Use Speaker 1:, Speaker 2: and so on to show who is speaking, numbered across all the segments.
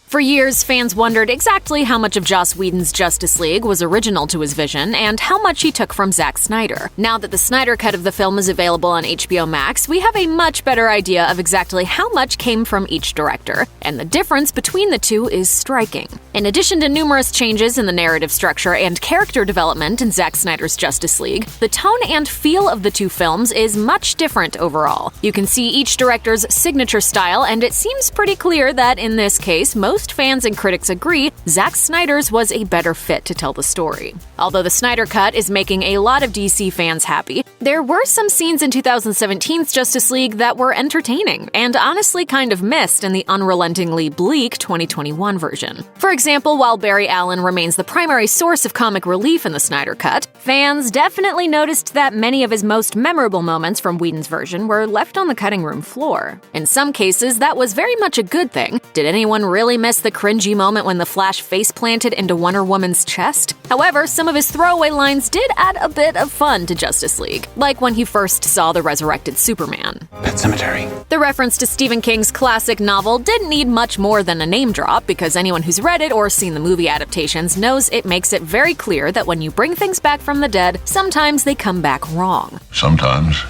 Speaker 1: For years, fans wondered exactly how much of Joss Whedon's Justice League was original to his vision and how much he took from Zack Snyder. Now that the Snyder Cut of the film is available on HBO Max, we have a much better idea of exactly how much came from each director, and the difference between the two is striking. In addition to numerous changes in the narrative structure and character development in Zack Snyder's Justice League, the tone and feel of the two films is much different overall. You can see each director's signature style, and it seems pretty clear that in this case, most fans and critics agree Zack Snyder's was a better fit to tell the story. Although the Snyder Cut is making a lot of DC fans happy, there were some scenes in 2017's Justice League that were entertaining and honestly kind of missed in the unrelentingly bleak 2021 version. For example, while Barry Allen remains the primary source of comic relief in the Snyder Cut, fans definitely noticed that many of his most memorable moments from Whedon's version were left on the cutting room floor. In some cases, that was very much a good thing. Did anyone really miss the cringy moment when the Flash face planted into Wonder Woman's chest? However, some of his throwaway lines did add a bit of fun to Justice League, like when he first saw the resurrected Superman.
Speaker 2: Pet Cemetery.
Speaker 1: The reference to Stephen King's classic novel didn't need much more than a name drop, because anyone who's read it or seen the movie adaptations knows it makes it very clear that when you bring things back from the dead, sometimes they come back wrong.
Speaker 3: Sometimes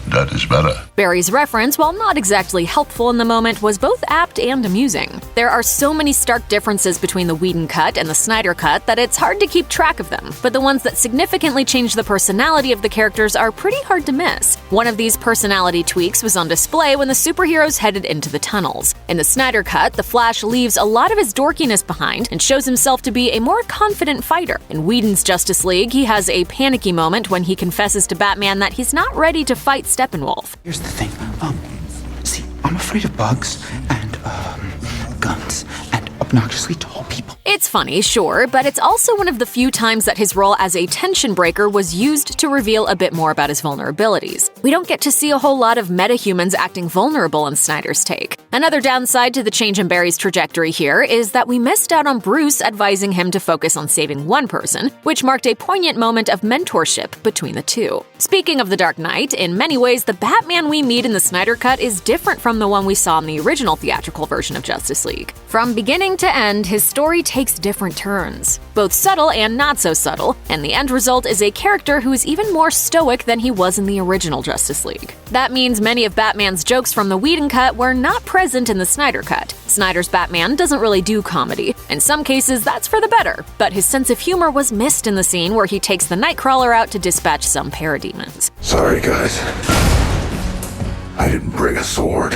Speaker 3: that is better.
Speaker 1: Barry's reference, while not exactly helpful in the moment, was both apt and amusing. There are so many stark differences between the Whedon cut and the Snyder cut that it's hard to keep track of them, but the ones that significantly change the personality of the characters are pretty hard to miss. One of these personality tweaks was on display when the superheroes headed into the tunnels. In the Snyder cut, the Flash leaves a lot of his dorkiness behind and shows himself to be a more confident fighter. In Whedon's Justice League, he has a panicky moment when he confesses to Batman that he's not ready to fight Steppenwolf.
Speaker 2: Here's the thing. See, I'm afraid of bugs and, guns and obnoxiously tall people.
Speaker 1: It's funny, sure, but it's also one of the few times that his role as a tension breaker was used to reveal a bit more about his vulnerabilities. We don't get to see a whole lot of metahumans acting vulnerable in Snyder's take. Another downside to the change in Barry's trajectory here is that we missed out on Bruce advising him to focus on saving one person, which marked a poignant moment of mentorship between the two. Speaking of The Dark Knight, in many ways, the Batman we meet in the Snyder Cut is different from the one we saw in the original theatrical version of Justice League. From beginning to end, his story takes different turns, both subtle and not so subtle, and the end result is a character who is even more stoic than he was in the original Justice League. That means many of Batman's jokes from the Whedon cut were not present in the Snyder Cut. Snyder's Batman doesn't really do comedy. In some cases, that's for the better, but his sense of humor was missed in the scene where he takes the Nightcrawler out to dispatch some parademons.
Speaker 3: Sorry, guys. I didn't bring a sword.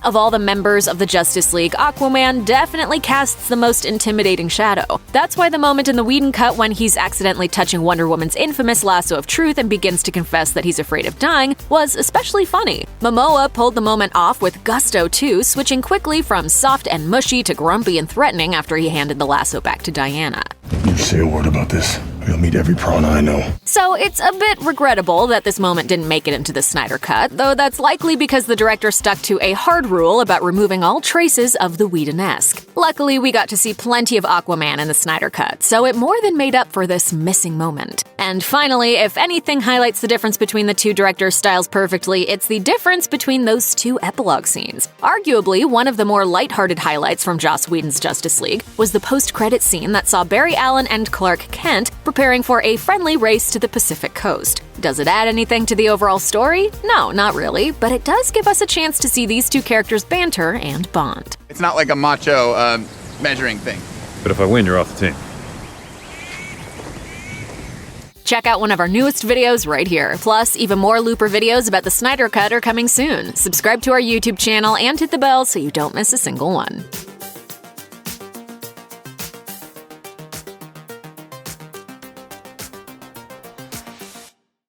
Speaker 1: Of all the members of the Justice League, Aquaman definitely casts the most intimidating shadow. That's why the moment in the Whedon cut when he's accidentally touching Wonder Woman's infamous lasso of truth and begins to confess that he's afraid of dying was especially funny. Momoa pulled the moment off with gusto too, switching quickly from soft and mushy to grumpy and threatening after he handed the lasso back to Diana.
Speaker 3: You say a word about this, you'll meet every piranha I know.
Speaker 1: So it's a bit regrettable that this moment didn't make it into the Snyder Cut, though that's likely because the director stuck to a hard rule about removing all traces of the Whedon-esque. Luckily, we got to see plenty of Aquaman in the Snyder Cut, so it more than made up for this missing moment. And finally, if anything highlights the difference between the two directors' styles perfectly, it's the difference between those two epilogue scenes. Arguably, one of the more lighthearted highlights from Joss Whedon's Justice League was the post-credit scene that saw Barry Allen and Clark Kent preparing for a friendly race to the Pacific coast. Does it add anything to the overall story? No, not really, but it does give us a chance to see these two characters banter and bond.
Speaker 4: It's not like a macho measuring thing.
Speaker 5: But if I win, you're off the team.
Speaker 1: Check out one of our newest videos right here. Plus, even more Looper videos about the Snyder Cut are coming soon. Subscribe to our YouTube channel and hit the bell so you don't miss a single one.